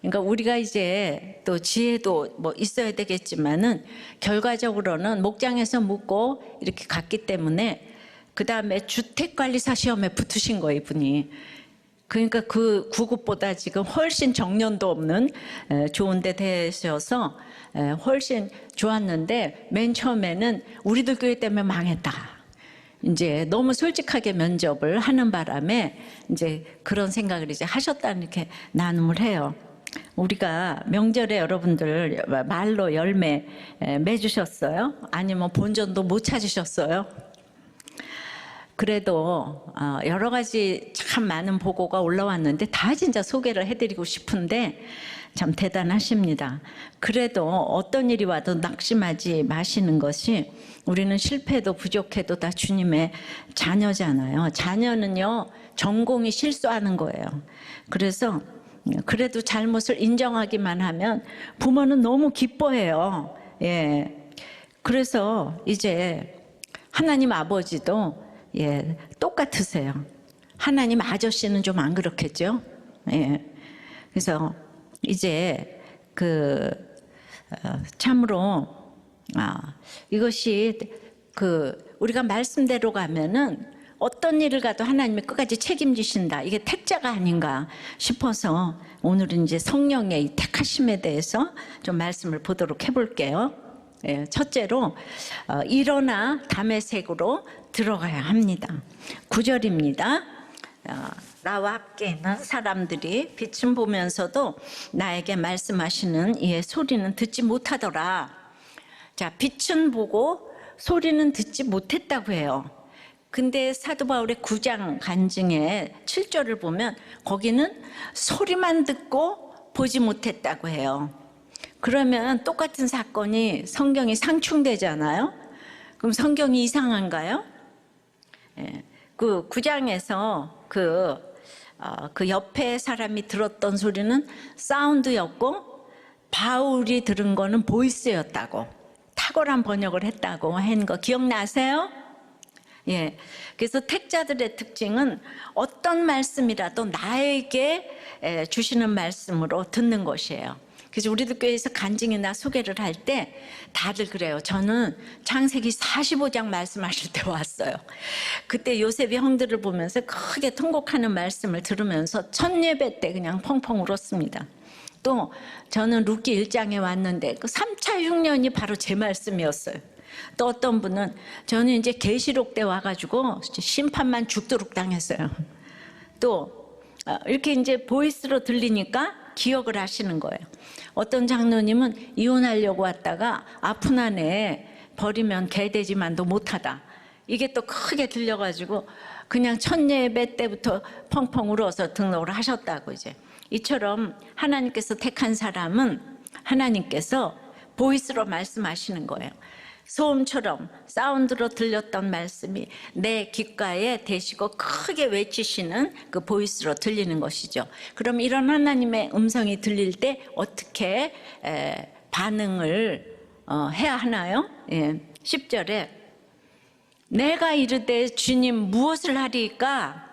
그러니까 우리가 이제 또 지혜도 뭐 있어야 되겠지만은 결과적으로는 목장에서 묵고 이렇게 갔기 때문에 그 다음에 주택관리사 시험에 붙으신 거예요, 이분이. 그러니까 그 9급보다 지금 훨씬 정년도 없는 좋은 데 되셔서 훨씬 좋았는데 맨 처음에는 우리들 교회 때문에 망했다. 이제 너무 솔직하게 면접을 하는 바람에 이제 그런 생각을 이제 하셨다는 이렇게 나눔을 해요. 우리가 명절에 여러분들 말로 열매 맺으셨어요? 아니면 본전도 못 찾으셨어요? 그래도 여러 가지 참 많은 보고가 올라왔는데 다 진짜 소개를 해드리고 싶은데 참 대단하십니다. 그래도 어떤 일이 와도 낙심하지 마시는 것이, 우리는 실패도 부족해도 다 주님의 자녀잖아요. 자녀는요, 전공이 실수하는 거예요. 그래서 그래도 잘못을 인정하기만 하면 부모는 너무 기뻐해요. 예. 그래서 이제 하나님 아버지도 똑같으세요. 하나님 아저씨는 좀 안 그렇겠죠? 예. 그래서 이제 참으로 이것이 우리가 말씀대로 가면은 어떤 일을 가도 하나님이 끝까지 책임지신다. 이게 택자가 아닌가 싶어서 오늘은 이제 성령의 이 택하심에 대해서 좀 말씀을 보도록 해볼게요. 예, 첫째로 일어나 다메섹으로 들어가야 합니다. 9절입니다. 나와 함께 있는 사람들이 빛은 보면서도 나에게 말씀하시는 이의 소리는 듣지 못하더라. 자, 빛은 보고 소리는 듣지 못했다고 해요. 근데 사도 바울의 9장 간증의 7절을 보면 거기는 소리만 듣고 보지 못했다고 해요. 그러면 똑같은 사건이 성경이 상충되잖아요. 그럼 성경이 이상한가요? 그 9장에서 그 옆에 사람이 들었던 소리는 사운드였고 바울이 들은 거는 보이스였다고, 탁월한 번역을 했다고 한 거 기억나세요? 예. 그래서 택자들의 특징은 어떤 말씀이라도 나에게 주시는 말씀으로 듣는 것이에요. 그래서 우리들 교회에서 간증이나 소개를 할 때 다들 그래요. 저는 창세기 45장 말씀하실 때 왔어요. 그때 요셉이 형들을 보면서 크게 통곡하는 말씀을 들으면서 첫 예배 때 그냥 펑펑 울었습니다. 또 저는 룻기 1장에 왔는데 그 3차 흉년이 바로 제 말씀이었어요. 또 어떤 분은 저는 이제 계시록 때 와가지고 심판만 죽도록 당했어요. 또 이렇게 이제 보이스로 들리니까 기억을 하시는 거예요. 어떤 장로님은 이혼하려고 왔다가 아픈 아내 버리면 개되지만도 못하다. 이게 또 크게 들려가지고 그냥 첫 예배 때부터 펑펑 울어서 등록을 하셨다고. 이제 이처럼 하나님께서 택한 사람은 하나님께서 보이스로 말씀하시는 거예요. 소음처럼 사운드로 들렸던 말씀이 내 귓가에 대시고 크게 외치시는 그 보이스로 들리는 것이죠. 그럼 이런 하나님의 음성이 들릴 때 어떻게 반응을 해야 하나요? 10절에 내가 이르되 주님 무엇을 하리까?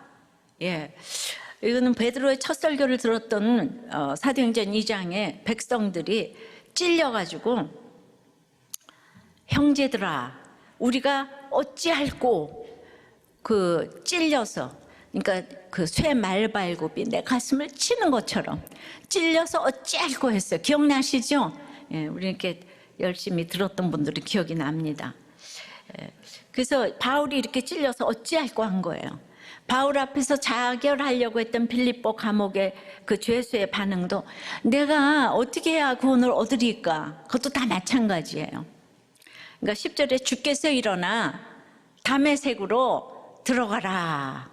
이거는 베드로의 첫 설교를 들었던 사도행전 2장에 백성들이 찔려가지고 형제들아 우리가 어찌할꼬, 찔려서, 그러니까 그 쇠 말발굽이 내 가슴을 치는 것처럼 찔려서 어찌할꼬 했어요. 기억나시죠? 우리 이렇게 열심히 들었던 분들이 기억이 납니다. 그래서 바울이 이렇게 찔려서 어찌할꼬 한 거예요. 바울 앞에서 자결하려고 했던 빌립보 감옥의 그 죄수의 반응도 내가 어떻게 해야 구원을 얻으리까? 그것도 다 마찬가지예요. 그러니까 10절에 주께서 일어나 다메섹으로 들어가라.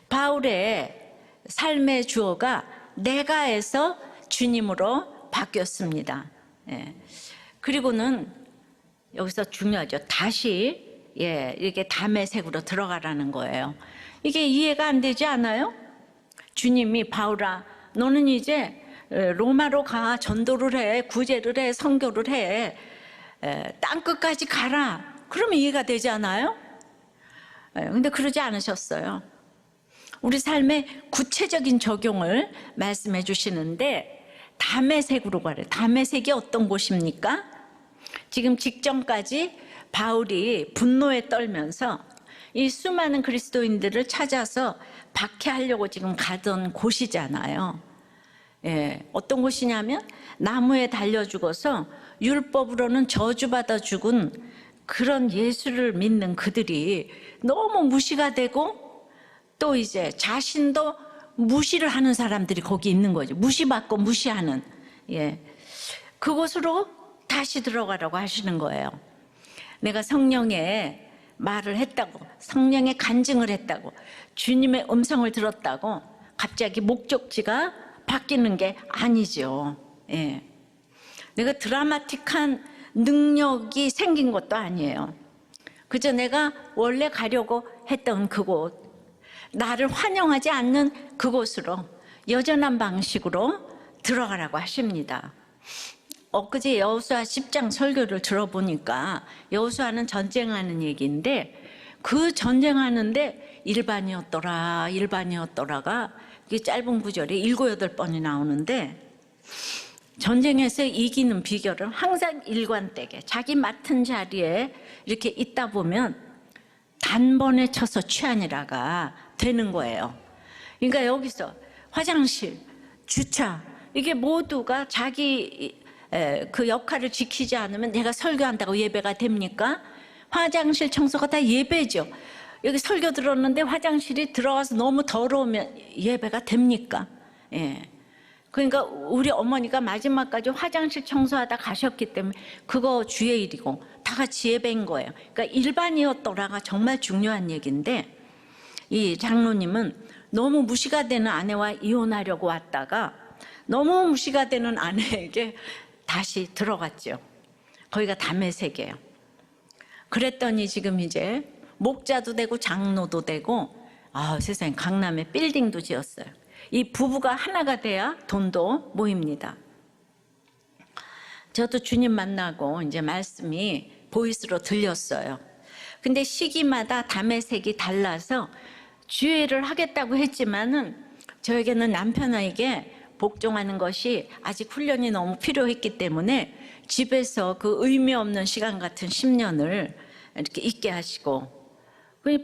바울의 삶의 주어가 내가에서 주님으로 바뀌었습니다. 그리고는 여기서 중요하죠. 다시 이렇게 다메섹으로 들어가라는 거예요. 이게 이해가 안 되지 않아요? 주님이 바울아 너는 이제 로마로 가, 전도를 해, 구제를 해, 선교를 해, 땅끝까지 가라. 그러면 이해가 되지 않아요? 근데 그러지 않으셨어요. 우리 삶의 구체적인 적용을 말씀해 주시는데 다메섹으로 가래요. 다메섹이 어떤 곳입니까? 지금 직전까지 바울이 분노에 떨면서 이 수많은 그리스도인들을 찾아서 박해하려고 지금 가던 곳이잖아요. 예, 어떤 곳이냐면 나무에 달려 죽어서 율법으로는 저주받아 죽은 그런 예수를 믿는 그들이 너무 무시가 되고 또 이제 자신도 무시를 하는 사람들이 거기 있는 거죠. 무시받고 무시하는. 예, 그곳으로 다시 들어가라고 하시는 거예요. 내가 성령의 말을 했다고, 성령의 간증을 했다고, 주님의 음성을 들었다고 갑자기 목적지가 바뀌는 게 아니죠. 예. 내가 드라마틱한 능력이 생긴 것도 아니에요. 그저 내가 원래 가려고 했던 그곳, 나를 환영하지 않는 그곳으로 여전한 방식으로 들어가라고 하십니다. 엊그제 여호수아 10장 설교를 들어보니까 여호수아는 전쟁하는 얘기인데 그 전쟁하는데 일반이었더라가 이 짧은 구절이 7, 8번이 나오는데 전쟁에서 이기는 비결은 항상 일관되게 자기 맡은 자리에 이렇게 있다 보면 단번에 쳐서 취하니라가 되는 거예요. 그러니까 여기서 화장실, 주차 이게 모두가 자기 그 역할을 지키지 않으면 내가 설교한다고 예배가 됩니까? 화장실 청소가 다 예배죠. 여기 설교 들었는데 화장실이 들어가서 너무 더러우면 예배가 됩니까? 예. 그러니까 우리 어머니가 마지막까지 화장실 청소하다 가셨기 때문에 그거 주의 일이고 다 같이 예배인 거예요. 그러니까 일반이었더라가 정말 중요한 얘기인데 이 장로님은 너무 무시가 되는 아내와 이혼하려고 왔다가 너무 무시가 되는 아내에게 다시 들어갔죠. 거기가 다메섹이에요. 그랬더니 지금 이제 목자도 되고 장로도 되고 세상에 강남에 빌딩도 지었어요. 이 부부가 하나가 돼야 돈도 모입니다. 저도 주님 만나고 이제 말씀이 보이스로 들렸어요. 근데 시기마다 다메섹이 달라서 주의를 하겠다고 했지만은 저에게는 남편에게 복종하는 것이 아직 훈련이 너무 필요했기 때문에 집에서 그 의미 없는 시간 같은 10년을 이렇게 있게 하시고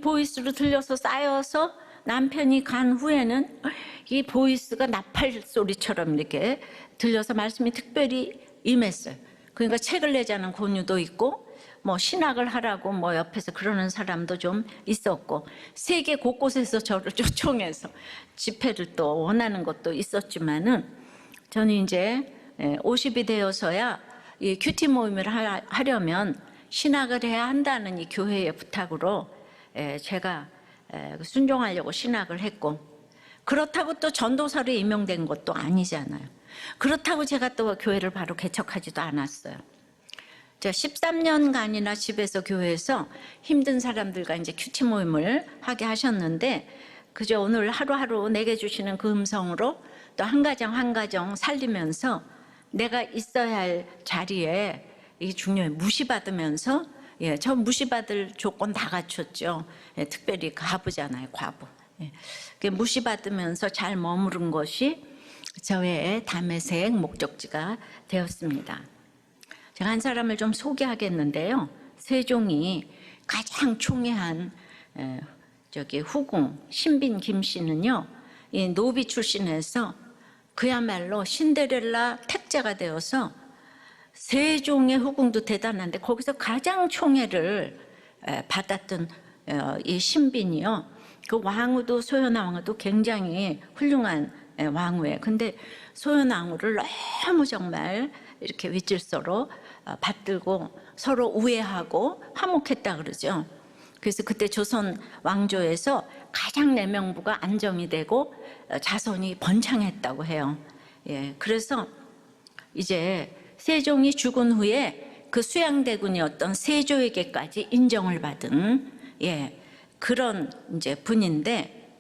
보이스로 들려서 쌓여서 남편이 간 후에는 이 보이스가 나팔 소리처럼 이렇게 들려서 말씀이 특별히 임했어요. 그러니까 책을 내자는 권유도 있고 뭐 신학을 하라고 뭐 옆에서 그러는 사람도 좀 있었고 세계 곳곳에서 저를 초청해서 집회를 또 원하는 것도 있었지만은 저는 이제 50이 되어서야 이 큐티 모임을 하려면 신학을 해야 한다는 이 교회의 부탁으로 제가 순종하려고 신학을 했고 그렇다고 또 전도사로 임명된 것도 아니잖아요. 그렇다고 제가 또 교회를 바로 개척하지도 않았어요. 저 13년간이나 집에서 교회에서 힘든 사람들과 이제 큐티 모임을 하게 하셨는데 그저 오늘 하루하루 내게 주시는 그 음성으로 또 한 가정 한 가정 살리면서 내가 있어야 할 자리에 이게 중요해요. 무시받으면서 저 무시받을 조건 다 갖췄죠. 특별히 과부잖아요. 과부. 무시받으면서 잘 머무른 것이 저의 다메섹 목적지가 되었습니다. 제가 한 사람을 좀 소개하겠는데요. 세종이 가장 총애한 후궁 신빈 김씨는요, 이 노비 출신에서 그야말로 신데렐라 택자가 되어서 세종의 후궁도 대단한데 거기서 가장 총애를 받았던 이 신빈이요. 그 왕후도 소연아 왕후도 굉장히 훌륭한 왕후예요. 근데 소연아 왕후를 너무 정말 이렇게 윗질서로 받들고 서로 우애하고 화목했다 그러죠. 그래서 그때 조선 왕조에서 가장 내명부가 안정이 되고 자손이 번창했다고 해요. 그래서 이제 세종이 죽은 후에 그 수양대군이었던 세조에게까지 인정을 받은 그런 이제 분인데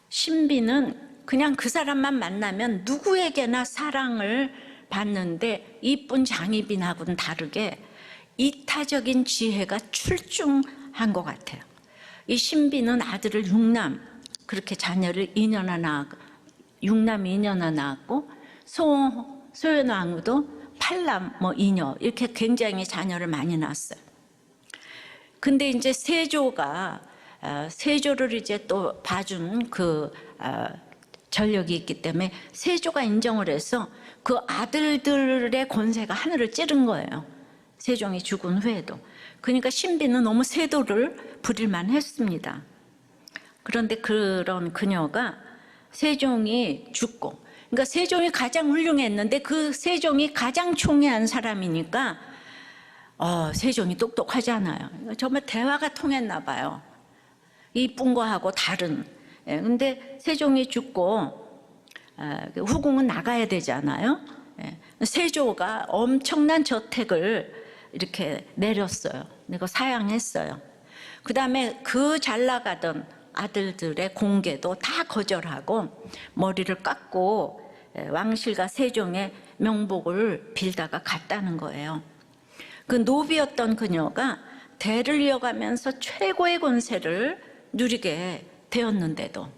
신비는 그냥 그 사람만 만나면 누구에게나 사랑을 받는데 이쁜 장희빈하고는 다르게 이타적인 지혜가 출중한 것 같아요. 이 신비는 아들을 6남 그렇게 자녀를 2년나 낳았고, 6남 2년나 낳았고, 소현왕후도 8남 2녀 이렇게 굉장히 자녀를 많이 낳았어요. 근데 이제 세조를 이제 또 봐준 그 전력이 있기 때문에 세조가 인정을 해서 그 아들들의 권세가 하늘을 찌른 거예요. 세종이 죽은 후에도. 그러니까 신비는 너무 세도를 부릴만 했습니다. 그런데 그런 그녀가 세종이 죽고, 그러니까 세종이 가장 훌륭했는데 그 세종이 가장 총애한 사람이니까 세종이 똑똑하잖아요. 정말 대화가 통했나 봐요. 이쁜 거하고 다른. 근데 세종이 죽고 후궁은 나가야 되잖아요. 세조가 엄청난 저택을 이렇게 내렸어요. 그리고 사양했어요. 그 다음에 그 잘 나가던 아들들의 공개도 다 거절하고 머리를 깎고 왕실과 세종의 명복을 빌다가 갔다는 거예요. 그 노비였던 그녀가 대를 이어가면서 최고의 권세를 누리게 되었는데도,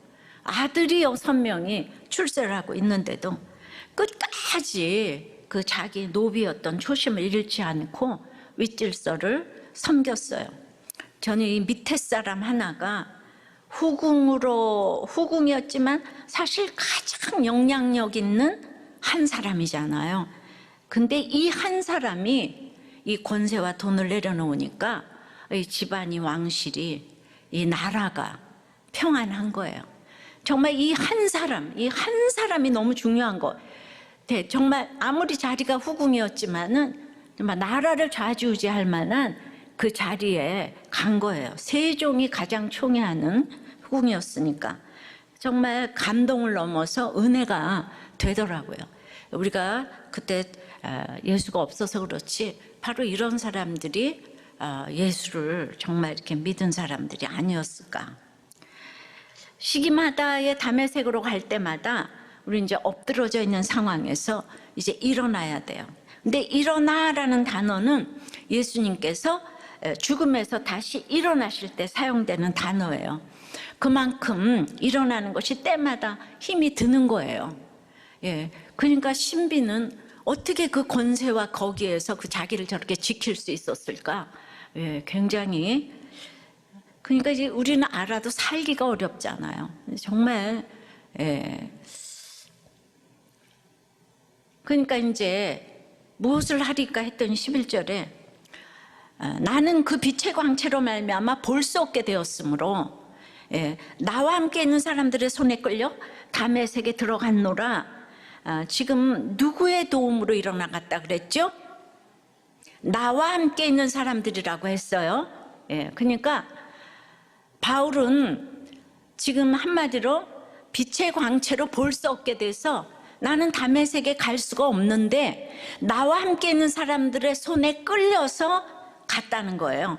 아들이 6명이 출세를 하고 있는데도 끝까지 그 자기 노비였던 초심을 잃지 않고 윗질서를 섬겼어요. 저는 이 밑에 사람 하나가 후궁이었지만 사실 가장 영향력 있는 한 사람이잖아요. 근데 이 한 사람이 이 권세와 돈을 내려놓으니까 이 집안이, 왕실이, 이 나라가 평안한 거예요. 정말 이 한 사람이 너무 중요한 거. 정말 아무리 자리가 후궁이었지만은 정말 나라를 좌지우지할 만한 그 자리에 간 거예요. 세종이 가장 총애하는 후궁이었으니까 정말 감동을 넘어서 은혜가 되더라고요. 우리가 그때 예수가 없어서 그렇지 바로 이런 사람들이 예수를 정말 이렇게 믿은 사람들이 아니었을까. 시기마다의 담에색으로 갈 때마다 우리 이제 엎드러져 있는 상황에서 이제 일어나야 돼요. 근데 일어나라는 단어는 예수님께서 죽음에서 다시 일어나실 때 사용되는 단어예요. 그만큼 일어나는 것이 때마다 힘이 드는 거예요. 그러니까 신비는 어떻게 그 권세와 거기에서 그 자기를 저렇게 지킬 수 있었을까? 굉장히. 그러니까 이제 우리는 알아도 살기가 어렵잖아요. 정말. 그러니까 이제 무엇을 하리까 했더니 11절에 나는 그 빛의 광채로 말미암아 볼 수 없게 되었으므로 나와 함께 있는 사람들의 손에 끌려 다메섹에 들어갔노라. 지금 누구의 도움으로 일어나갔다 그랬죠? 나와 함께 있는 사람들이라고 했어요. 그러니까 바울은 지금 한마디로 빛의 광채로 볼 수 없게 돼서 나는 다메섹에 갈 수가 없는데 나와 함께 있는 사람들의 손에 끌려서 갔다는 거예요.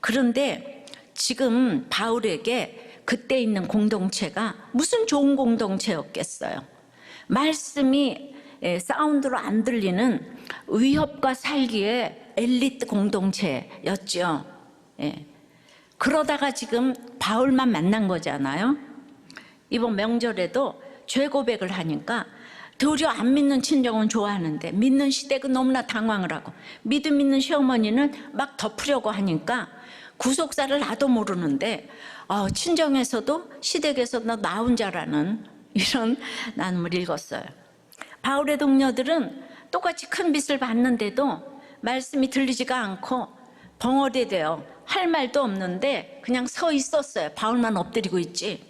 그런데 지금 바울에게 그때 있는 공동체가 무슨 좋은 공동체였겠어요. 말씀이 사운드로 안 들리는 위협과 살기의 엘리트 공동체였죠. 그러다가 지금 바울만 만난 거잖아요. 이번 명절에도 죄 고백을 하니까 도리어 안 믿는 친정은 좋아하는데 믿는 시댁은 너무나 당황을 하고 믿음 있는 시어머니는 막 덮으려고 하니까 구속사를 나도 모르는데 친정에서도 시댁에서도 나 혼자라는 이런 나눔을 읽었어요. 바울의 동료들은 똑같이 큰 빚을 받는데도 말씀이 들리지가 않고 벙어리되어 할 말도 없는데 그냥 서 있었어요. 바울만 엎드리고 있지.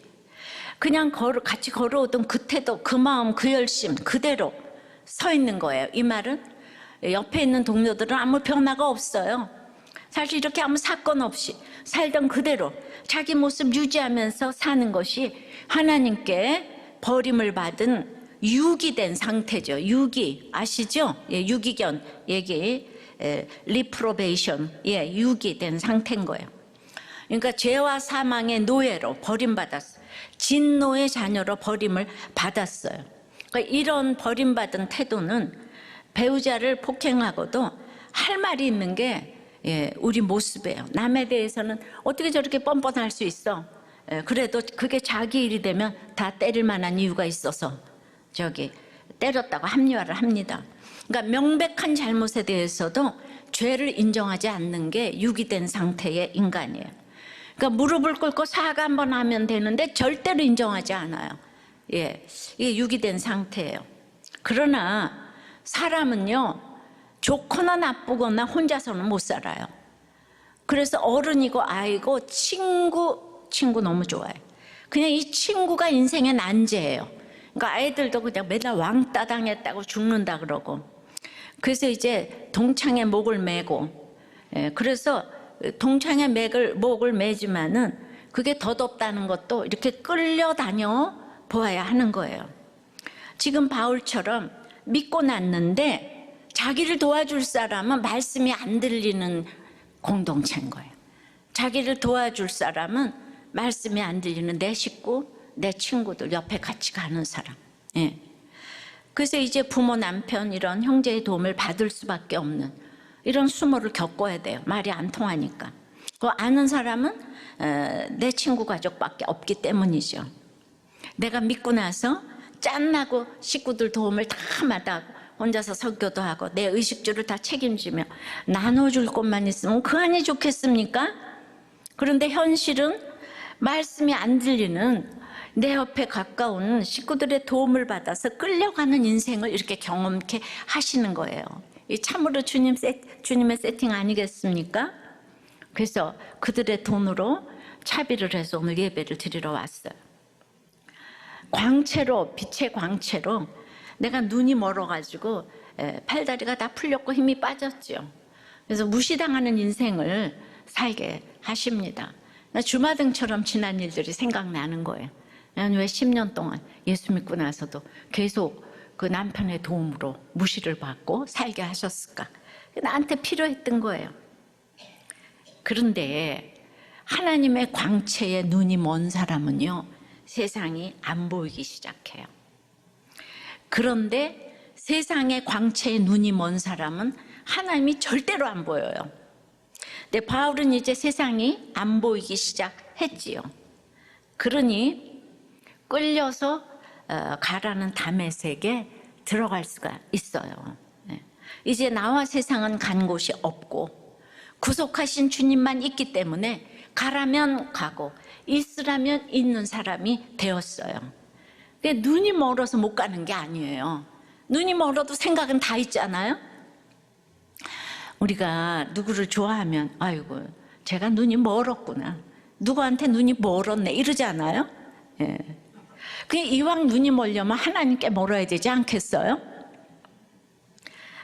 그냥 같이 걸어오던 그 태도, 그 마음, 그 열심 그대로 서 있는 거예요. 이 말은 옆에 있는 동료들은 아무 변화가 없어요. 사실 이렇게 아무 사건 없이 살던 그대로 자기 모습 유지하면서 사는 것이 하나님께 버림을 받은 유기된 상태죠. 유기 아시죠? 유기견 얘기, 리프로베이션, 유기된 상태인 거예요. 그러니까 죄와 사망의 노예로 버림받았어요. 진노의 자녀로 버림을 받았어요. 그러니까 이런 버림받은 태도는 배우자를 폭행하고도 할 말이 있는 게 우리 모습이에요. 남에 대해서는 어떻게 저렇게 뻔뻔할 수 있어? 그래도 그게 자기 일이 되면 다 때릴 만한 이유가 있어서 때렸다고 합리화를 합니다. 그러니까 명백한 잘못에 대해서도 죄를 인정하지 않는 게 유기된 상태의 인간이에요. 그러니까 무릎을 꿇고 사과 한번 하면 되는데 절대로 인정하지 않아요. 예, 이게 유기된 상태예요. 그러나 사람은요, 좋거나 나쁘거나 혼자서는 못 살아요. 그래서 어른이고 아이고 친구 너무 좋아해요. 그냥 이 친구가 인생의 난제예요. 그러니까 아이들도 그냥 맨날 왕따 당했다고 죽는다 그러고, 그래서 이제 동창의 목을 메고, 그래서 동창의 목을 매지만은 그게 덧없다는 것도 이렇게 끌려다녀 보아야 하는 거예요. 지금 바울처럼 믿고 났는데 자기를 도와줄 사람은 말씀이 안 들리는 공동체인 거예요. 자기를 도와줄 사람은 말씀이 안 들리는 내 식구, 내 친구들, 옆에 같이 가는 사람. 예. 그래서 이제 부모, 남편, 이런 형제의 도움을 받을 수밖에 없는 이런 수모를 겪어야 돼요. 말이 안 통하니까. 그 아는 사람은 내 친구 가족밖에 없기 때문이죠. 내가 믿고 나서 짠나고 식구들 도움을 다 받아 혼자서 설교도 하고 내 의식주를 다 책임지며 나눠줄 것만 있으면 그 안이 좋겠습니까? 그런데 현실은 말씀이 안 들리는 내 옆에 가까운 식구들의 도움을 받아서 끌려가는 인생을 이렇게 경험케 하시는 거예요. 이 참으로 주님의 세팅 아니겠습니까? 그래서 그들의 돈으로 차비를 해서 오늘 예배를 드리러 왔어요. 광채로, 빛의 광채로 내가 눈이 멀어가지고 팔다리가 다 풀렸고 힘이 빠졌죠. 그래서 무시당하는 인생을 살게 하십니다. 주마등처럼 지난 일들이 생각나는 거예요. 난 왜 10년 동안 예수 믿고 나서도 계속 그 남편의 도움으로 무시를 받고 살게 하셨을까? 나한테 필요했던 거예요. 그런데 하나님의 광채에 눈이 먼 사람은요, 세상이 안 보이기 시작해요. 그런데 세상의 광채에 눈이 먼 사람은 하나님이 절대로 안 보여요. 근데 바울은 이제 세상이 안 보이기 시작했지요. 그러니 끌려서 가라는 다메섹에 들어갈 수가 있어요. 이제 나와 세상은 간 곳이 없고 구속하신 주님만 있기 때문에 가라면 가고 있으라면 있는 사람이 되었어요. 눈이 멀어서 못 가는 게 아니에요. 눈이 멀어도 생각은 다 있잖아요. 우리가 누구를 좋아하면 아이고 제가 눈이 멀었구나, 누구한테 눈이 멀었네 이러지 않아요? 예. 그냥 이왕 눈이 멀려면 하나님께 멀어야 되지 않겠어요?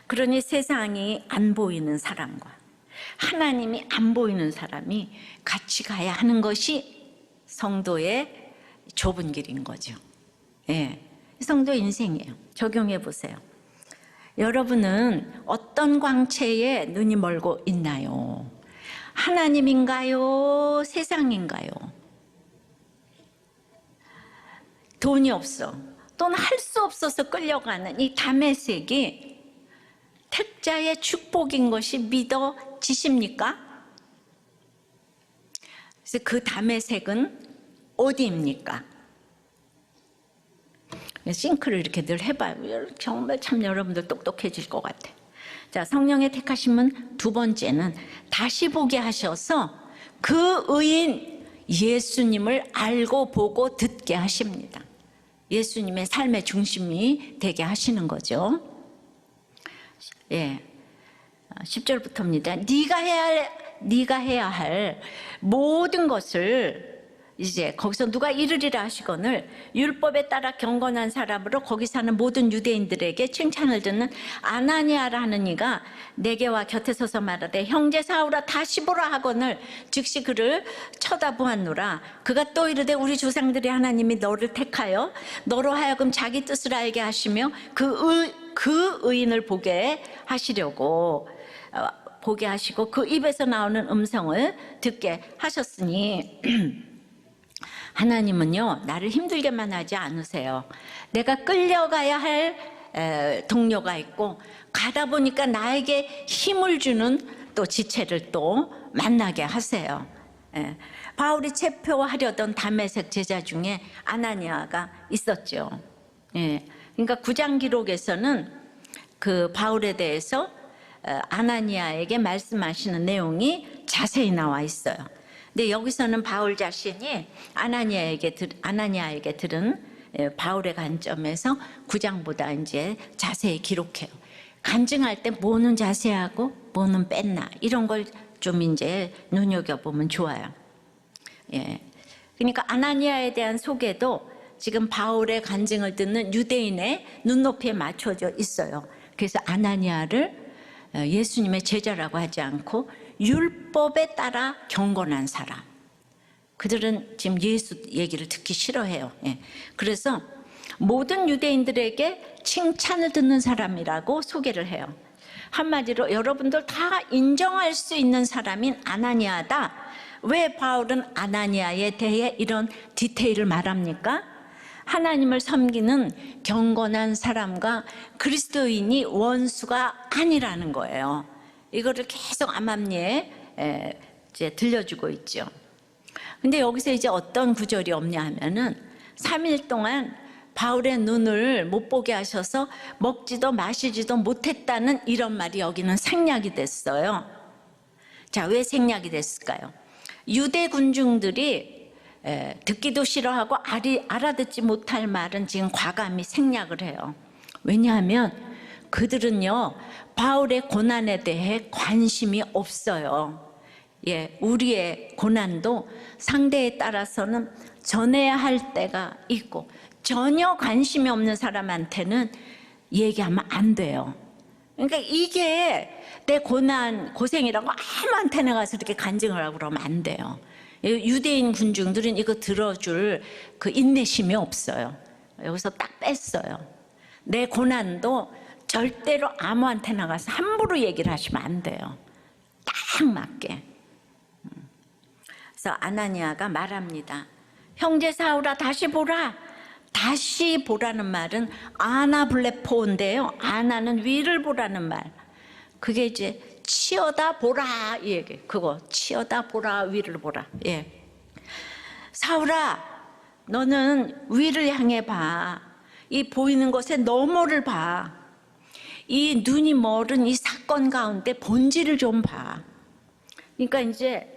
그러니 세상이 안 보이는 사람과 하나님이 안 보이는 사람이 같이 가야 하는 것이 성도의 좁은 길인 거죠. 예, 성도의 인생이에요. 적용해 보세요. 여러분은 어떤 광채에 눈이 멀고 있나요? 하나님인가요? 세상인가요? 돈이 없어, 또는 할 수 없어서 끌려가는 이 다메섹이 택자의 축복인 것이 믿어지십니까? 그래서 그 다메섹은 어디입니까? 싱크를 이렇게 늘 해봐요. 정말 참 여러분들 똑똑해질 것 같아. 자, 성령의 택하심은 두 번째는 다시 보게 하셔서 그 의인 예수님을 알고 보고 듣게 하십니다. 예수님의 삶의 중심이 되게 하시는 거죠. 예, 10절부터입니다. 네가 해야 할 모든 것을 이제 거기서 누가 이르리라 하시거늘 율법에 따라 경건한 사람으로 거기 사는 모든 유대인들에게 칭찬을 듣는 아나니아라 하는 이가 내게 와 곁에 서서 말하되 형제 사울아 다시 보라 하거늘 즉시 그를 쳐다보았노라. 그가 또 이르되 우리 조상들이 하나님이 너를 택하여 너로 하여금 자기 뜻을 알게 하시며 그 의인을 보게 하시고 그 입에서 나오는 음성을 듣게 하셨으니 하나님은요 나를 힘들게만 하지 않으세요. 내가 끌려가야 할 동료가 있고 가다 보니까 나에게 힘을 주는 또 지체를 또 만나게 하세요. 예, 바울이 체포하려던 다메섹 제자 중에 아나니아가 있었죠. 예, 그러니까 9장 기록에서는 그 바울에 대해서 아나니아에게 말씀하시는 내용이 자세히 나와 있어요. 근데 여기서는 바울 자신이 아나니아에게 들은 바울의 관점에서 9장보다 이제 자세히 기록해요. 간증할 때 뭐는 자세하고 뭐는 뺐나 이런 걸 좀 이제 눈여겨보면 좋아요. 예. 그러니까 아나니아에 대한 소개도 지금 바울의 간증을 듣는 유대인의 눈높이에 맞춰져 있어요. 그래서 아나니아를 예수님의 제자라고 하지 않고 율법에 따라 경건한 사람. 그들은 지금 예수 얘기를 듣기 싫어해요. 예. 그래서 모든 유대인들에게 칭찬을 듣는 사람이라고 소개를 해요. 한마디로 여러분들 다 인정할 수 있는 사람인 아나니아다. 왜 바울은 아나니아에 대해 이런 디테일을 말합니까? 하나님을 섬기는 경건한 사람과 그리스도인이 원수가 아니라는 거예요. 이거를 계속 암암리에 이제 들려주고 있죠. 근데 여기서 이제 어떤 구절이 없냐 하면은 3일 동안 바울의 눈을 못 보게 하셔서 먹지도 마시지도 못했다는 이런 말이 여기는 생략이 됐어요. 자, 왜 생략이 됐을까요? 유대 군중들이 듣기도 싫어하고 알아듣지 못할 말은 지금 과감히 생략을 해요. 왜냐하면 그들은요 바울의 고난에 대해 관심이 없어요. 예, 우리의 고난도 상대에 따라서는 전해야 할 때가 있고 전혀 관심이 없는 사람한테는 얘기하면 안 돼요. 그러니까 이게 내 고생이라고 아무한테나 가서 이렇게 간증을 하고 그러면 안 돼요. 유대인 군중들은 이거 들어줄 그 인내심이 없어요. 여기서 딱 뺐어요. 내 고난도 절대로 아무한테나 가서 함부로 얘기를 하시면 안 돼요. 딱 맞게. 그래서 아나니아가 말합니다. 형제 사울아 다시 보라. 다시 보라는 말은 아나블레포인데요. 아나는 위를 보라는 말. 그게 이제 치어다 보라 이 얘기. 그거 치어다 보라 위를 보라. 예. 사울아 너는 위를 향해 봐. 이 보이는 것의 너머를 봐. 이 눈이 멀은 이 사건 가운데 본질을 좀 봐. 그러니까 이제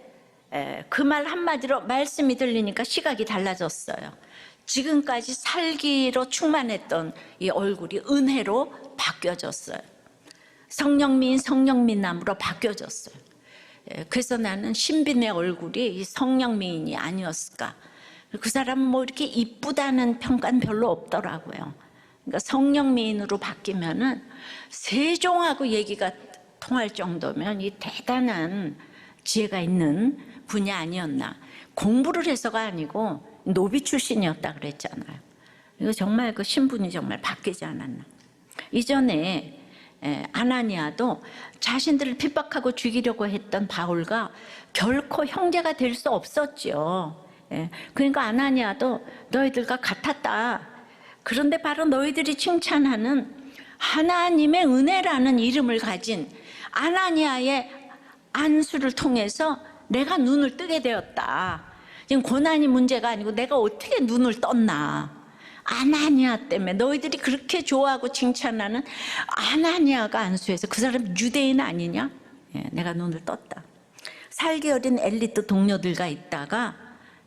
그 말 한마디로 말씀이 들리니까 시각이 달라졌어요. 지금까지 살기로 충만했던 이 얼굴이 은혜로 바뀌어졌어요. 성령미인으로 바뀌어졌어요. 그래서 나는 신빈의 얼굴이 이 성령미인이 아니었을까. 그 사람은 뭐 이렇게 이쁘다는 평가는 별로 없더라고요. 그러니까 성령미인으로 바뀌면은 세종하고 얘기가 통할 정도면 이 대단한 지혜가 있는 분이 아니었나. 공부를 해서가 아니고 노비 출신이었다 그랬잖아요. 이거 정말 그 신분이 정말 바뀌지 않았나. 이전에 아나니아도 자신들을 핍박하고 죽이려고 했던 바울과 결코 형제가 될 수 없었죠. 그러니까 아나니아도 너희들과 같았다. 그런데 바로 너희들이 칭찬하는 하나님의 은혜라는 이름을 가진 아나니아의 안수를 통해서 내가 눈을 뜨게 되었다. 지금 고난이 문제가 아니고 내가 어떻게 눈을 떴나. 아나니아 때문에 너희들이 그렇게 좋아하고 칭찬하는 아나니아가 안수해서 그 사람 유대인 아니냐? 내가 눈을 떴다. 살기 어린 엘리트 동료들과 있다가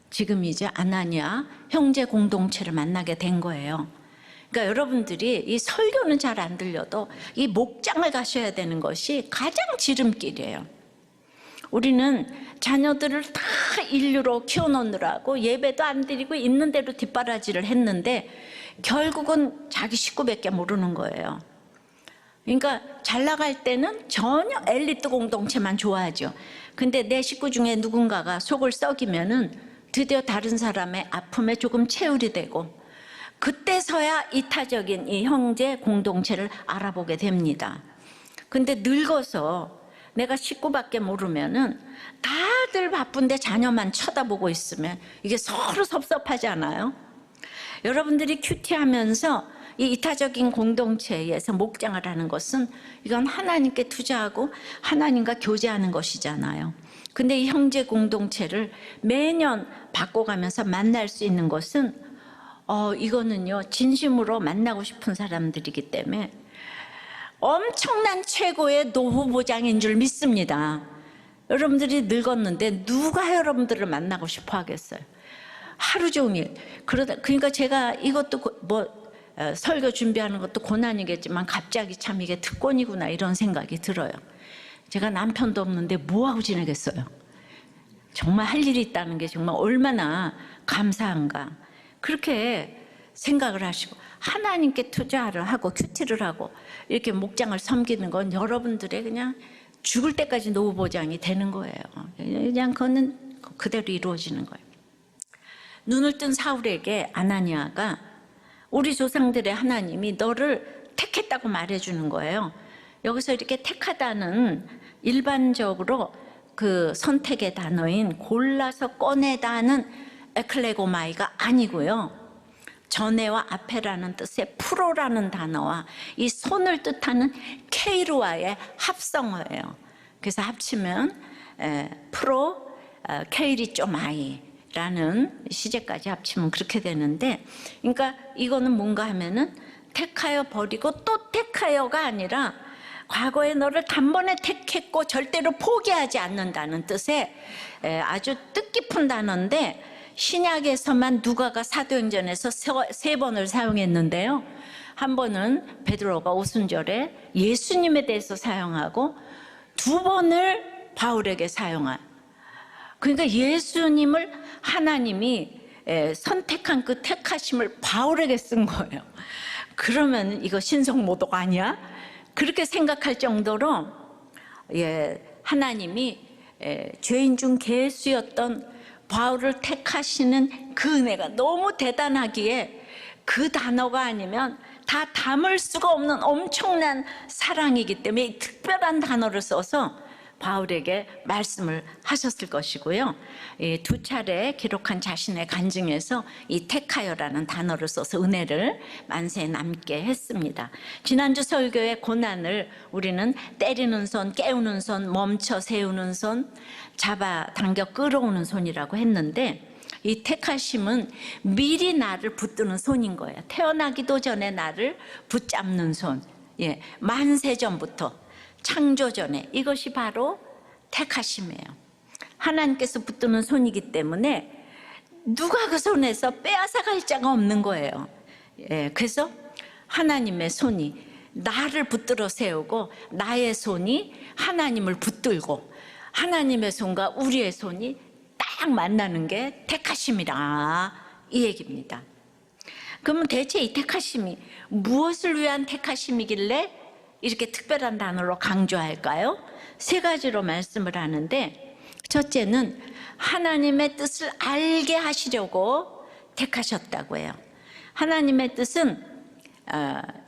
지금 이제 아나니아 형제 공동체를 만나게 된 거예요. 그러니까 여러분들이 이 설교는 잘 안 들려도 이 목장을 가셔야 되는 것이 가장 지름길이에요. 우리는 자녀들을 다 인류로 키워놓느라고 예배도 안 드리고 있는 대로 뒷바라지를 했는데 결국은 자기 식구밖에 모르는 거예요. 그러니까 잘 나갈 때는 전혀 엘리트 공동체만 좋아하죠. 근데 내 식구 중에 누군가가 속을 썩이면은 드디어 다른 사람의 아픔에 조금 체울이 되고 그때서야 이타적인 이 형제 공동체를 알아보게 됩니다. 근데 늙어서 내가 식구밖에 모르면은 다들 바쁜데 자녀만 쳐다보고 있으면 이게 서로 섭섭하지 않아요? 여러분들이 큐티하면서 이 이타적인 공동체에서 목장을 하는 것은 이건 하나님께 투자하고 하나님과 교제하는 것이잖아요. 근데 이 형제 공동체를 매년 바꿔가면서 만날 수 있는 것은 이거는요, 진심으로 만나고 싶은 사람들이기 때문에 엄청난 최고의 노후 보장인 줄 믿습니다. 여러분들이 늙었는데 누가 여러분들을 만나고 싶어 하겠어요? 하루 종일. 그러니까 제가 이것도 설교 준비하는 것도 고난이겠지만 갑자기 참 이게 특권이구나 이런 생각이 들어요. 제가 남편도 없는데 뭐하고 지내겠어요? 정말 할 일이 있다는 게 정말 얼마나 감사한가. 그렇게 생각을 하시고 하나님께 투자를 하고 큐티를 하고 이렇게 목장을 섬기는 건 여러분들의 그냥 죽을 때까지 노후 보장이 되는 거예요. 그냥 그거는 그대로 이루어지는 거예요. 눈을 뜬 사울에게 아나니아가 우리 조상들의 하나님이 너를 택했다고 말해주는 거예요. 여기서 이렇게 택하다는 일반적으로 그 선택의 단어인 골라서 꺼내다는 에클레고마이가 아니고요. 전에와 앞에라는 뜻의 프로라는 단어와 이 손을 뜻하는 케이루와의 합성어예요. 그래서 합치면 프로 케이리쪼마이라는 시제까지 합치면 그렇게 되는데, 그러니까 이거는 뭔가 하면은 택하여 버리고 또 택하여가 아니라 과거에 너를 단번에 택했고 절대로 포기하지 않는다는 뜻의 아주 뜻깊은 단어인데, 신약에서만 누가가 사도행전에서 3번을 사용했는데요. 한 번은 베드로가 오순절에 예수님에 대해서 사용하고 2번을 바울에게 사용한. 그러니까 예수님을 하나님이 선택한 그 택하심을 바울에게 쓴 거예요. 그러면 이거 신성모독 아니야? 그렇게 생각할 정도로 하나님이 죄인 중 괴수였던 바울을 택하시는 그 은혜가 너무 대단하기에 그 단어가 아니면 다 담을 수가 없는 엄청난 사랑이기 때문에 이 특별한 단어를 써서 바울에게 말씀을 하셨을 것이고요. 2차례 기록한 자신의 간증에서 이 택하여라는 단어를 써서 은혜를 만세 남게 했습니다. 지난주 설교의 고난을 우리는 때리는 손, 깨우는 손, 멈춰 세우는 손, 잡아당겨 끌어오는 손이라고 했는데, 이 택하심은 미리 나를 붙드는 손인 거예요. 태어나기도 전에 나를 붙잡는 손. 만세 전부터, 창조 전에. 이것이 바로 택하심이에요. 하나님께서 붙드는 손이기 때문에 누가 그 손에서 빼앗아갈 자가 없는 거예요. 그래서 하나님의 손이 나를 붙들어 세우고 나의 손이 하나님을 붙들고 하나님의 손과 우리의 손이 딱 만나는 게 택하심이라, 이 얘기입니다. 그러면 대체 이 택하심이 무엇을 위한 택하심이길래 이렇게 특별한 단어로 강조할까요? 3가지로 말씀을 하는데, 첫째는 하나님의 뜻을 알게 하시려고 택하셨다고 해요. 하나님의 뜻은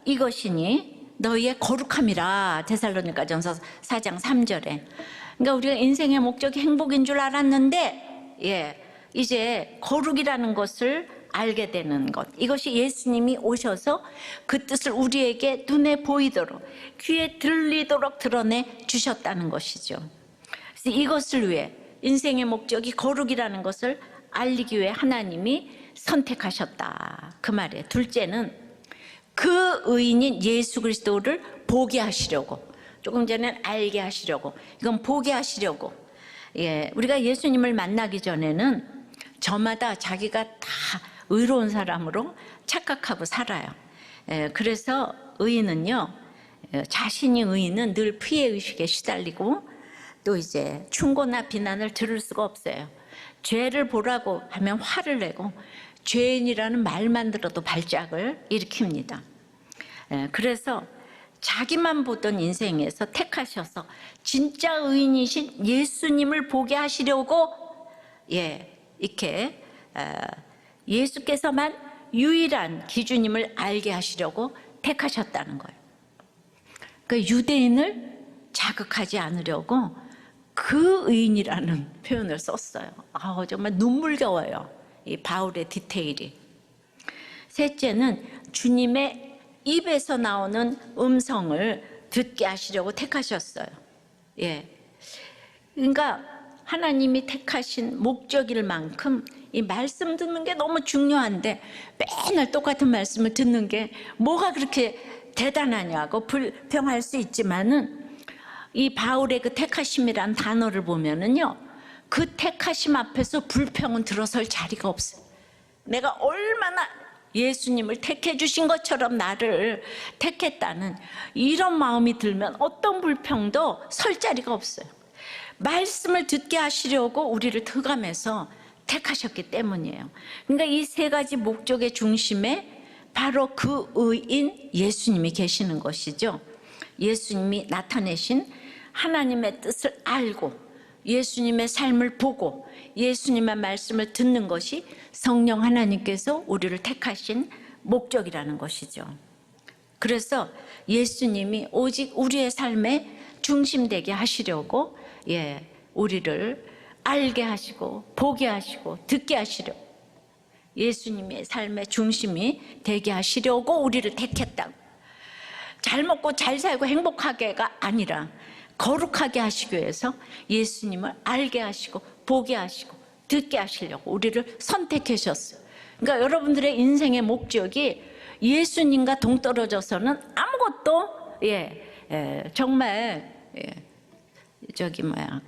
이것이니 너희의 거룩함이라, 데살로니가전서 4장 3절에. 그러니까 우리가 인생의 목적이 행복인 줄 알았는데 이제 거룩이라는 것을 알게 되는 것, 이것이 예수님이 오셔서 그 뜻을 우리에게 눈에 보이도록 귀에 들리도록 드러내 주셨다는 것이죠. 그래서 이것을 위해 인생의 목적이 거룩이라는 것을 알리기 위해 하나님이 선택하셨다, 그 말이에요. 둘째는 그 의인인 예수 그리스도를 보게 하시려고, 조금 전에 알게 하시려고, 이건 보게 하시려고. 우리가 예수님을 만나기 전에는 저마다 자기가 다 의로운 사람으로 착각하고 살아요. 그래서 의인은요, 자신이 의인은 늘 피해의식에 시달리고 또 이제 충고나 비난을 들을 수가 없어요. 죄를 보라고 하면 화를 내고 죄인이라는 말만 들어도 발작을 일으킵니다. 그래서 자기만 보던 인생에서 택하셔서 진짜 의인이신 예수님을 보게 하시려고 이렇게 예수께서만 유일한 기준임을 알게 하시려고 택하셨다는 거예요. 그 유대인을 자극하지 않으려고 그 의인이라는 표현을 썼어요. 정말 눈물겨워요, 이 바울의 디테일이. 셋째는 주님의 입에서 나오는 음성을 듣게 하시려고 택하셨어요. 예. 그러니까 하나님이 택하신 목적일 만큼 이 말씀 듣는 게 너무 중요한데 맨날 똑같은 말씀을 듣는 게 뭐가 그렇게 대단하냐고 불평할 수 있지만은 이 바울의 그 택하심이란 단어를 보면은요, 그 택하심 앞에서 불평은 들어설 자리가 없어요. 내가 얼마나 예수님을 택해 주신 것처럼 나를 택했다는 이런 마음이 들면 어떤 불평도 설 자리가 없어요. 말씀을 듣게 하시려고 우리를 득암해서 택하셨기 때문이에요. 그러니까 이 세 가지 목적의 중심에 바로 그 의인 예수님이 계시는 것이죠. 예수님이 나타내신 하나님의 뜻을 알고 예수님의 삶을 보고 예수님의 말씀을 듣는 것이 성령 하나님께서 우리를 택하신 목적이라는 것이죠. 그래서 예수님이 오직 우리의 삶에 중심되게 하시려고 우리를 알게 하시고 보게 하시고 듣게 하시려고 예수님의 삶의 중심이 되게 하시려고 우리를 택했다고. 잘 먹고 잘 살고 행복하게가 아니라 거룩하게 하시기 위해서 예수님을 알게 하시고 보게 하시고 듣게 하시려고 우리를 선택하셨어요. 그러니까 여러분들의 인생의 목적이 예수님과 동떨어져서는 아무것도 정말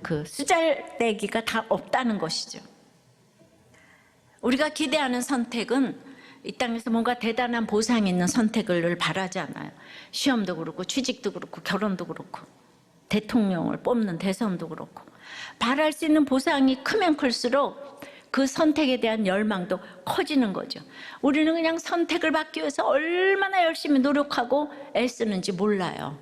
그 쓰잘데기가 다 없다는 것이죠. 우리가 기대하는 선택은 이 땅에서 뭔가 대단한 보상이 있는 선택을 바라지 않아요. 시험도 그렇고 취직도 그렇고 결혼도 그렇고 대통령을 뽑는 대선도 그렇고 바랄 수 있는 보상이 크면 클수록 그 선택에 대한 열망도 커지는 거죠. 우리는 그냥 선택을 받기 위해서 얼마나 열심히 노력하고 애쓰는지 몰라요.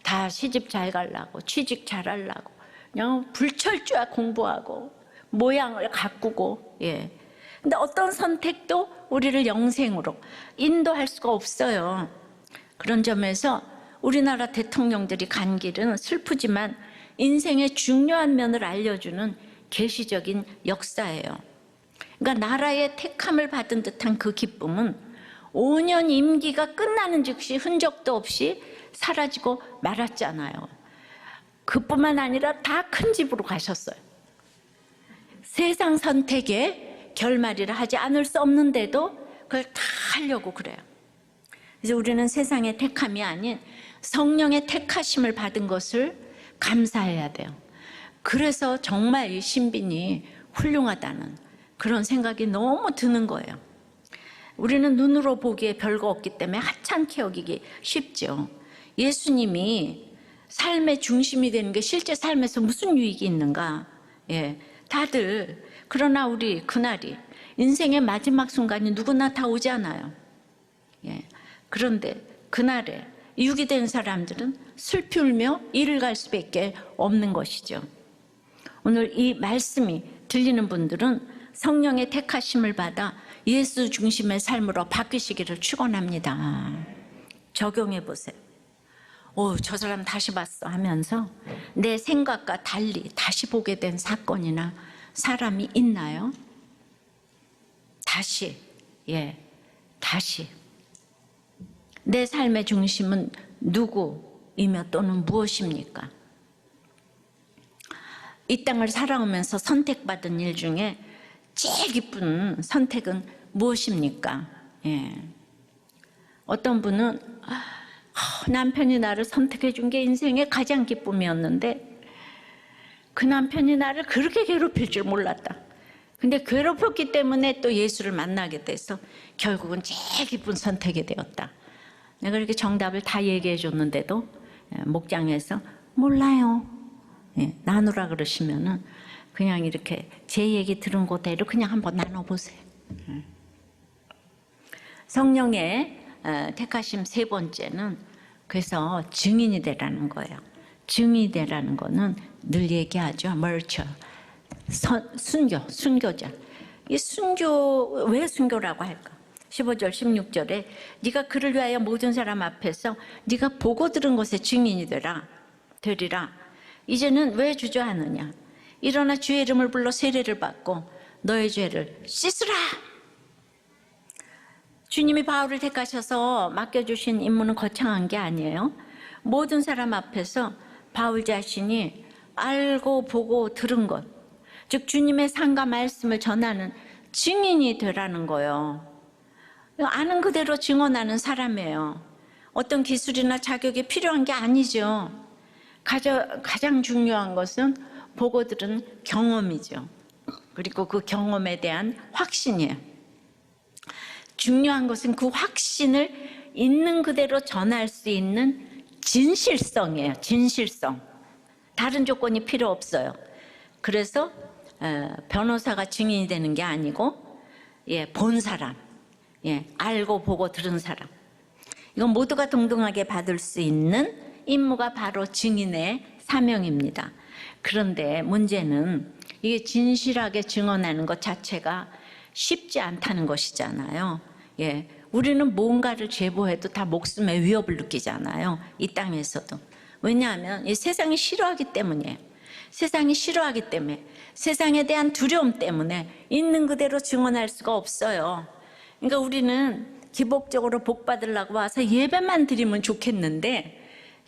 다 시집 잘 가려고 취직 잘 하려고 그냥 불철주야 공부하고 모양을 가꾸고 근데 어떤 선택도 우리를 영생으로 인도할 수가 없어요. 그런 점에서 우리나라 대통령들이 간 길은 슬프지만 인생의 중요한 면을 알려주는 계시적인 역사예요. 그러니까 나라의 택함을 받은 듯한 그 기쁨은 5년 임기가 끝나는 즉시 흔적도 없이 사라지고 말았잖아요. 그뿐만 아니라 다 큰 집으로 가셨어요. 세상 선택에 결말이라 하지 않을 수 없는데도 그걸 다 하려고 그래요. 그래서 우리는 세상의 택함이 아닌 성령의 택하심을 받은 것을 감사해야 돼요. 그래서 정말 이 신빈이 훌륭하다는 그런 생각이 너무 드는 거예요. 우리는 눈으로 보기에 별거 없기 때문에 하찮게 여기기 쉽죠. 예수님이 삶의 중심이 되는 게 실제 삶에서 무슨 유익이 있는가? 다들 그러나 우리 그날이 인생의 마지막 순간이 누구나 다 오잖아요. 그런데 그날에 유기 된 사람들은 슬피 울며 이를 갈 수밖에 없는 것이죠. 오늘 이 말씀이 들리는 분들은 성령의 택하심을 받아 예수 중심의 삶으로 바뀌시기를 축원합니다. 적용해 보세요. 저 사람 다시 봤어 하면서 내 생각과 달리 다시 보게 된 사건이나 사람이 있나요? 다시 내 삶의 중심은 누구이며 또는 무엇입니까? 이 땅을 살아오면서 선택받은 일 중에 제일 기쁜 선택은 무엇입니까? 어떤 분은 남편이 나를 선택해 준 게 인생의 가장 기쁨이었는데 그 남편이 나를 그렇게 괴롭힐 줄 몰랐다. 근데 괴롭혔기 때문에 또 예수를 만나게 돼서 결국은 제일 기쁜 선택이 되었다. 내가 이렇게 정답을 다 얘기해 줬는데도 목장에서 몰라요 나누라 그러시면은 그냥 이렇게 제 얘기 들은 그대로 그냥 한번 나눠보세요. 성령의 택하심 세 번째는 그래서 증인이 되라는 거예요. 증인이 되라는 거는 늘 얘기하죠. 멀처 순교자. 이 순교 왜 순교라고 할까? 15절 16절에 네가 그를 위하여 모든 사람 앞에서 네가 보고 들은 것의 증인이 되리라. 이제는 왜 주저하느냐? 일어나 주의 이름을 불러 세례를 받고 너의 죄를 씻으라. 주님이 바울을 택하셔서 맡겨주신 임무는 거창한 게 아니에요. 모든 사람 앞에서 바울 자신이 알고 보고 들은 것, 즉 주님의 삶과 말씀을 전하는 증인이 되라는 거예요. 아는 그대로 증언하는 사람이에요. 어떤 기술이나 자격이 필요한 게 아니죠. 가장 중요한 것은 보고 들은 경험이죠. 그리고 그 경험에 대한 확신이에요. 중요한 것은 그 확신을 있는 그대로 전할 수 있는 진실성이에요. 진실성. 다른 조건이 필요 없어요. 그래서 변호사가 증인이 되는 게 아니고 본 사람, 알고 보고 들은 사람, 이건 모두가 동등하게 받을 수 있는 임무가 바로 증인의 사명입니다. 그런데 문제는 이게 진실하게 증언하는 것 자체가 쉽지 않다는 것이잖아요. 우리는 뭔가를 제보해도 다 목숨의 위협을 느끼잖아요. 이 땅에서도. 왜냐하면 이 세상이 싫어하기 때문이에요. 세상이 싫어하기 때문에, 세상에 대한 두려움 때문에 있는 그대로 증언할 수가 없어요. 그러니까 우리는 기복적으로 복 받으려고 와서 예배만 드리면 좋겠는데,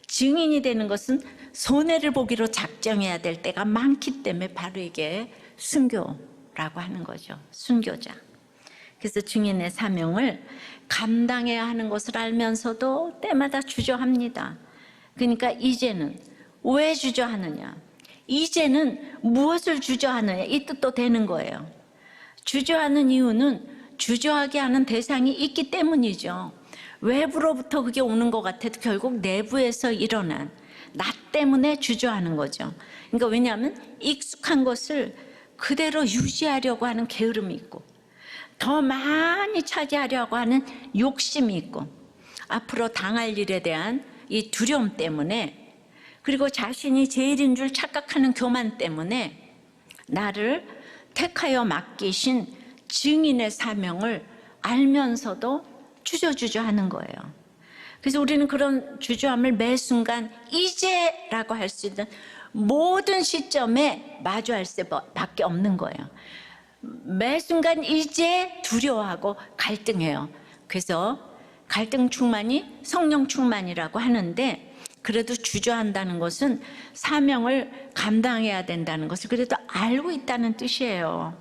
증인이 되는 것은 손해를 보기로 작정해야 될 때가 많기 때문에 바로 이게 순교라고 하는 거죠. 순교자. 그래서 증인의 사명을 감당해야 하는 것을 알면서도 때마다 주저합니다. 그러니까 이제는 왜 주저하느냐, 이제는 무엇을 주저하느냐, 이 뜻도 되는 거예요. 주저하는 이유는 주저하게 하는 대상이 있기 때문이죠. 외부로부터 그게 오는 것 같아도 결국 내부에서 일어난 나 때문에 주저하는 거죠. 그러니까 왜냐하면 익숙한 것을 그대로 유지하려고 하는 게으름이 있고, 더 많이 차지하려고 하는 욕심이 있고, 앞으로 당할 일에 대한 이 두려움 때문에, 그리고 자신이 제일인 줄 착각하는 교만 때문에 나를 택하여 맡기신 증인의 사명을 알면서도 주저주저 하는 거예요. 그래서 우리는 그런 주저함을 매 순간 이제라고 할 수 있는 모든 시점에 마주할 수밖에 없는 거예요. 매 순간 이제 두려워하고 갈등해요. 그래서 갈등 충만이 성령 충만이라고 하는데, 그래도 주저한다는 것은 사명을 감당해야 된다는 것을 그래도 알고 있다는 뜻이에요.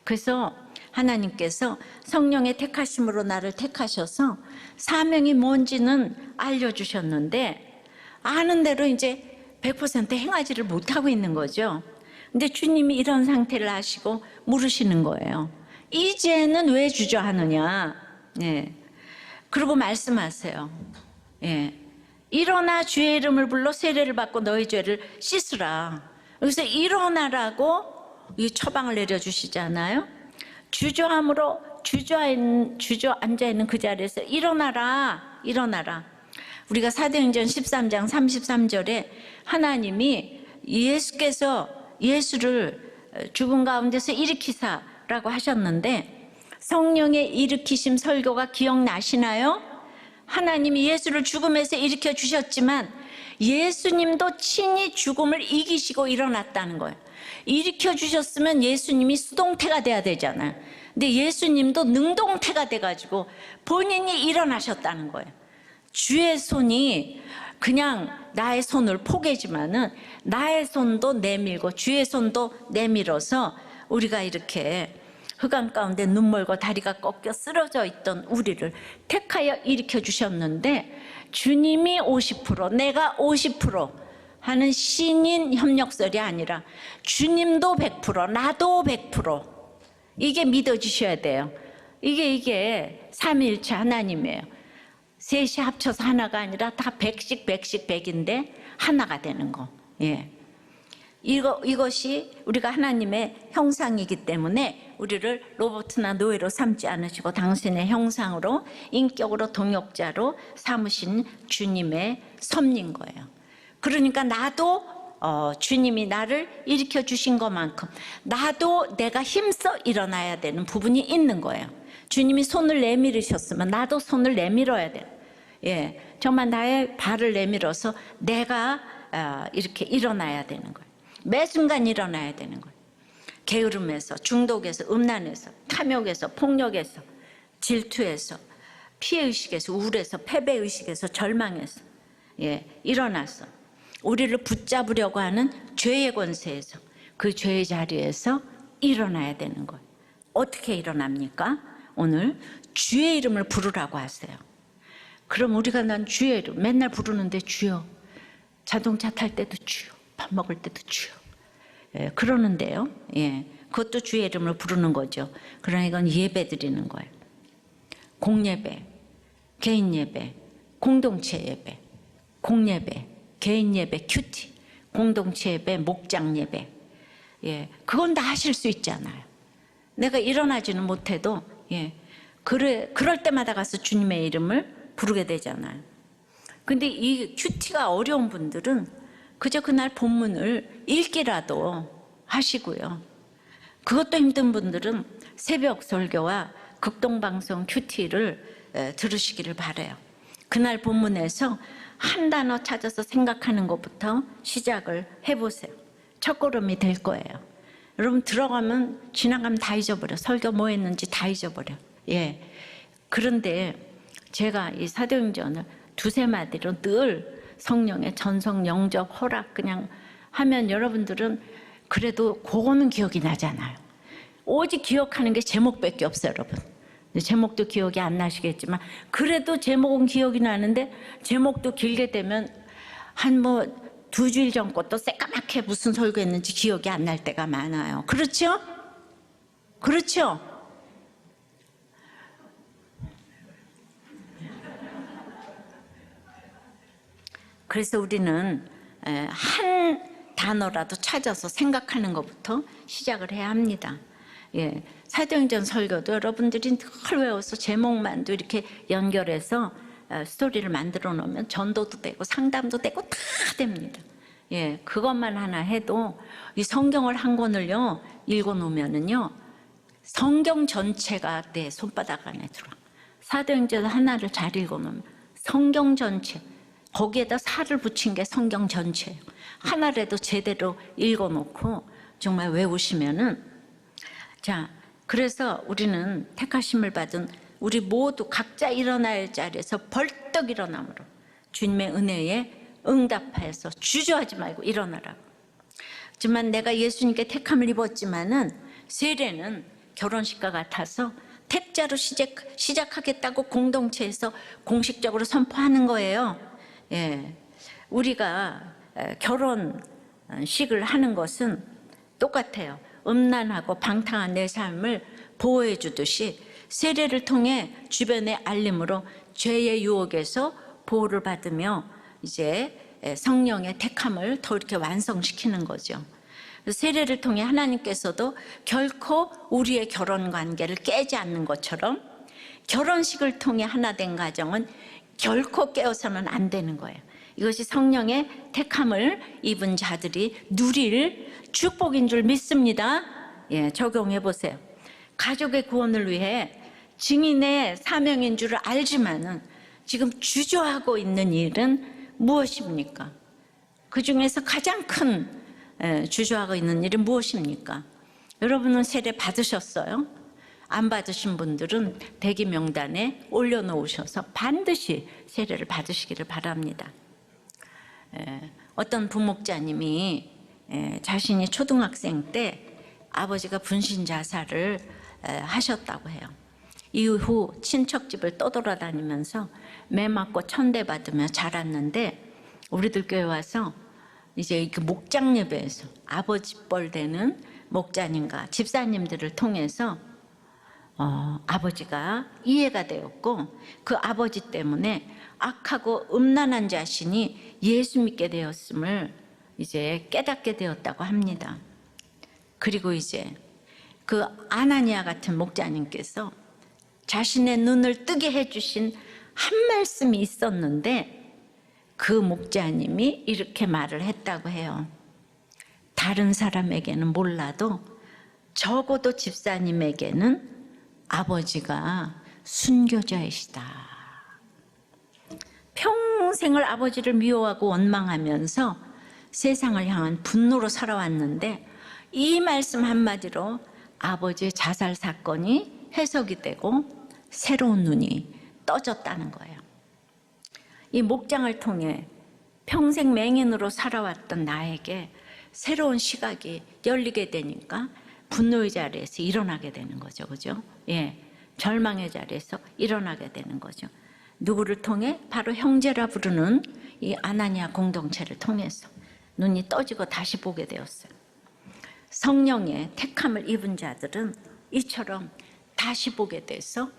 그래서 하나님께서 성령의 택하심으로 나를 택하셔서 사명이 뭔지는 알려주셨는데, 아는 대로 이제 100% 행하지를 못하고 있는 거죠. 근데 주님이 이런 상태를 아시고 물으시는 거예요. 이제는 왜 주저하느냐. 그리고 말씀하세요. 일어나 주의 이름을 불러 세례를 받고 너희 죄를 씻으라. 여기서 일어나라고 이 처방을 내려주시잖아요. 주저함으로 주저 앉아있는 그 자리에서 일어나라, 일어나라. 우리가 사도행전 13장 33절에 하나님이 예수를 죽은 가운데서 일으키사라고 하셨는데, 성령의 일으키심 설교가 기억나시나요? 하나님이 예수를 죽음에서 일으켜 주셨지만 예수님도 친히 죽음을 이기시고 일어났다는 거예요. 일으켜 주셨으면 예수님이 수동태가 돼야 되잖아요. 근데 예수님도 능동태가 돼가지고 본인이 일어나셨다는 거예요. 주의 손이 그냥 나의 손을 포개지만은 나의 손도 내밀고 주의 손도 내밀어서 우리가 이렇게 흑암 가운데 눈 멀고 다리가 꺾여 쓰러져 있던 우리를 택하여 일으켜 주셨는데, 주님이 50% 내가 50% 하는 신인 협력설이 아니라 주님도 100% 나도 100% 이게 믿어지셔야 돼요. 이게 삼위일체 하나님이에요. 셋이 합쳐서 하나가 아니라 다 100씩 하나가 되는 거. 이것이 우리가 하나님의 형상이기 때문에 우리를 로봇이나 노예로 삼지 않으시고 당신의 형상으로 인격으로 동역자로 삼으신 주님의 섭리인 거예요. 그러니까 나도 주님이 나를 일으켜 주신 것만큼 나도 내가 힘써 일어나야 되는 부분이 있는 거예요. 주님이 손을 내밀으셨으면 나도 손을 내밀어야 돼요. 정말 나의 발을 내밀어서 내가 이렇게 일어나야 되는 거예요. 매 순간 일어나야 되는 거예요. 게으름에서, 중독에서, 음란에서, 탐욕에서, 폭력에서 질투에서, 피해의식에서, 우울해서, 패배의식에서, 절망해서 일어나서 우리를 붙잡으려고 하는 죄의 권세에서, 그 죄의 자리에서 일어나야 되는 거예요. 어떻게 일어납니까? 오늘 주의 이름을 부르라고 하세요. 그럼 우리가 난 주의 이름 맨날 부르는데, 주여, 자동차 탈 때도 주여, 밥 먹을 때도 주여, 그러는데요. 그것도 주의 이름을 부르는 거죠. 그러나 이건 예배 드리는 거예요. 공예배, 개인 예배, 공동체 예배, 공예배, 개인 예배, 큐티, 공동체 예배, 목장 예배. 그건 다 하실 수 있잖아요. 내가 일어나지는 못해도 그럴 때마다 가서 주님의 이름을 부르게 되잖아요. 근데 이 큐티가 어려운 분들은 그저 그날 본문을 읽기라도 하시고요. 그것도 힘든 분들은 새벽 설교와 극동방송 큐티를 들으시기를 바라요. 그날 본문에서 한 단어 찾아서 생각하는 것부터 시작을 해보세요. 첫걸음이 될 거예요. 여러분 들어가면 지나가면 다 잊어버려. 설교 뭐 했는지 다 잊어버려. 그런데 제가 이 사도행전을 두세 마디로 늘 성령의 전성, 영접, 허락 그냥 하면 여러분들은 그래도 그거는 기억이 나잖아요. 오직 기억하는 게 제목밖에 없어요, 여러분. 제목도 기억이 안 나시겠지만 그래도 제목은 기억이 나는데, 제목도 길게 되면 한 2주일 전 것도 새까맣게 무슨 설교했는지 기억이 안 날 때가 많아요. 그렇죠? 그렇죠? 그래서 우리는 한 단어라도 찾아서 생각하는 것부터 시작을 해야 합니다. 사도행전 설교도 여러분들이 늘 외워서 제목만도 이렇게 연결해서 스토리를 만들어 놓으면 전도도 되고 상담도 되고 다 됩니다. 그것만 하나 해도 이 성경을 한 권을요 읽어 놓으면은요 성경 전체가 내 손바닥 안에 들어와. 사도행전 하나를 잘 읽어 놓으면 성경 전체, 거기에다 살을 붙인 게 성경 전체예요. 하나라도 제대로 읽어 놓고 정말 외우시면은, 자, 그래서 우리는 택하심을 받은 우리 모두 각자 일어나야 할 자리에서 벌떡 일어남으로 주님의 은혜에 응답하여서 주저하지 말고 일어나라고. 하지만 내가 예수님께 택함을 입었지만은 세례는 결혼식과 같아서 택자로 시작하겠다고 공동체에서 공식적으로 선포하는 거예요. 우리가 결혼식을 하는 것은 똑같아요. 음란하고 방탕한 내 삶을 보호해 주듯이 세례를 통해 주변의 알림으로 죄의 유혹에서 보호를 받으며 이제 성령의 택함을 더 이렇게 완성시키는 거죠. 세례를 통해 하나님께서도 결코 우리의 결혼 관계를 깨지 않는 것처럼 결혼식을 통해 하나 된 가정은 결코 깨어서는 안 되는 거예요. 이것이 성령의 택함을 입은 자들이 누릴 축복인 줄 믿습니다. 적용해 보세요. 가족의 구원을 위해 증인의 사명인 줄 알지만은 지금 주저하고 있는 일은 무엇입니까? 그 중에서 가장 큰 주저하고 있는 일은 무엇입니까? 여러분은 세례 받으셨어요? 안 받으신 분들은 대기 명단에 올려놓으셔서 반드시 세례를 받으시기를 바랍니다. 어떤 부목자님이 자신이 초등학생 때 아버지가 분신 자살을 하셨다고 해요. 이후 친척집을 떠돌아다니면서 매 맞고 천대 받으며 자랐는데, 우리들 교회 와서 이제 그 목장 예배에서 아버지 뻘 되는 목자님과 집사님들을 통해서 아버지가 이해가 되었고, 그 아버지 때문에 악하고 음란한 자신이 예수 믿게 되었음을 이제 깨닫게 되었다고 합니다. 그리고 이제 그 아나니아 같은 목자님께서 자신의 눈을 뜨게 해주신 한 말씀이 있었는데, 그 목자님이 이렇게 말을 했다고 해요. 다른 사람에게는 몰라도 적어도 집사님에게는 아버지가 순교자이시다. 평생을 아버지를 미워하고 원망하면서 세상을 향한 분노로 살아왔는데, 이 말씀 한마디로 아버지의 자살 사건이 해석이 되고 새로운 눈이 떠졌다는 거예요. 이 목장을 통해 평생 맹인으로 살아왔던 나에게 새로운 시각이 열리게 되니까 분노의 자리에서 일어나게 되는 거죠. 그죠? 예. 절망의 자리에서 일어나게 되는 거죠. 누구를 통해? 바로 형제라 부르는 이 아나니아 공동체를 통해서 눈이 떠지고 다시 보게 되었어요. 성령의 택함을 입은 자들은 이처럼 다시 보게 돼서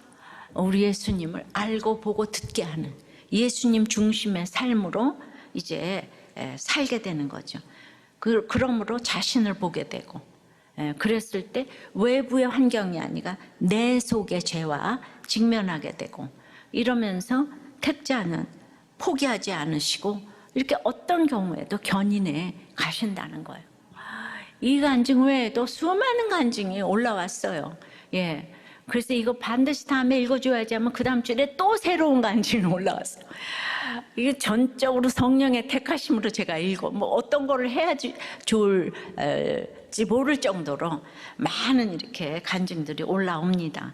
우리 예수님을 알고 보고 듣게 하는 예수님 중심의 삶으로 이제 살게 되는 거죠. 그러므로 자신을 보게 되고, 그랬을 때 외부의 환경이 아니라 내 속의 죄와 직면하게 되고, 이러면서 택자는 포기하지 않으시고 이렇게 어떤 경우에도 견인해 가신다는 거예요. 이 간증 외에도 수많은 간증이 올라왔어요. 예. 그래서 이거 반드시 다음에 읽어줘야지 하면 그 다음 주에 또 새로운 간증이 올라왔어요. 이게 전적으로 성령의 택하심으로 제가 뭐 어떤 거를 해야지 좋을지 모를 정도로 많은 이렇게 간증들이 올라옵니다.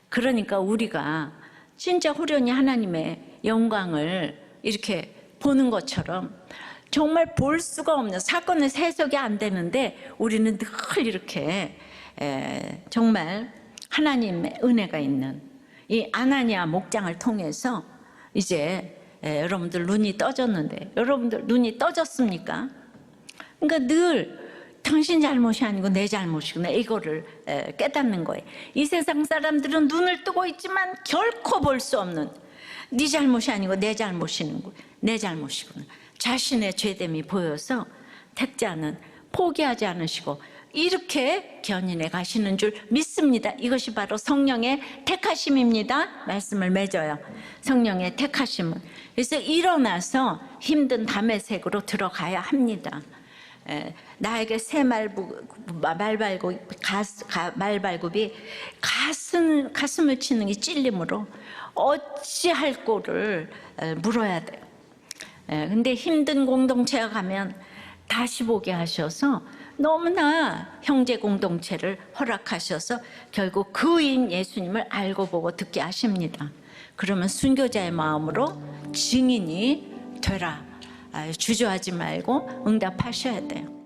그러니까 우리가 진짜 후련히 하나님의 영광을 이렇게 보는 것처럼 정말 볼 수가 없는 사건의 해석이 안 되는데 우리는 늘 이렇게 정말 하나님의 은혜가 있는 이 아나니아 목장을 통해서 이제 여러분들 눈이 떠졌는데, 여러분들 눈이 떠졌습니까? 그러니까 늘 당신 잘못이 아니고 내 잘못이구나, 이거를 깨닫는 거예요. 이 세상 사람들은 눈을 뜨고 있지만 결코 볼 수 없는, 네 잘못이 아니고 내 잘못이구나, 자신의 죄됨이 보여서 택자는 포기하지 않으시고 이렇게 견인해 가시는 줄 믿습니다. 이것이 바로 성령의 택하심입니다. 말씀을 맺어요. 성령의 택하심은. 그래서 일어나서 힘든 다메섹으로 들어가야 합니다. 나에게 새 말발굽이 가슴을 치는 이 찔림으로 어찌할 꼴을 물어야 돼요. 근데 힘든 공동체에 가면 다시 보게 하셔서 너무나 형제 공동체를 허락하셔서 결국 그인 예수님을 알고 보고 듣게 하십니다. 그러면 순교자의 마음으로 증인이 되라. 주저하지 말고 응답하셔야 돼요.